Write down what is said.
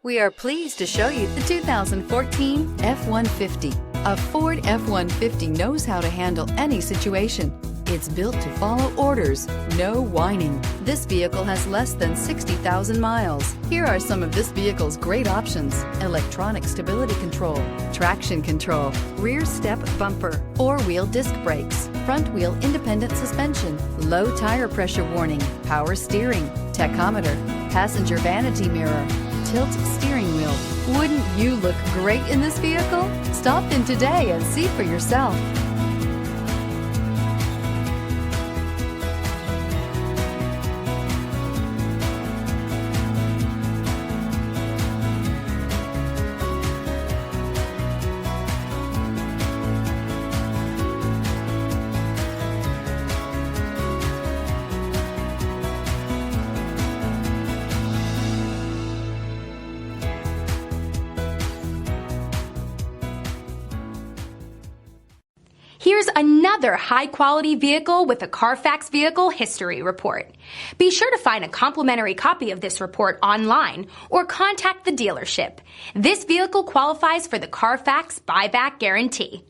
We are pleased to show you the 2014 F-150. A Ford F-150 knows how to handle any situation. It's built to follow orders, no whining. This vehicle has less than 60,000 miles. Here are some of this vehicle's great options: electronic stability control, traction control, rear step bumper, four-wheel disc brakes, front-wheel independent suspension, low tire pressure warning, power steering, tachometer, passenger vanity mirror, tilt steering wheel. Wouldn't you look great in this vehicle? Stop in today and see for yourself. Here's another high-quality vehicle with a Carfax Vehicle History Report. Be sure to find a complimentary copy of this report online or contact the dealership. This vehicle qualifies for the Carfax Buyback Guarantee.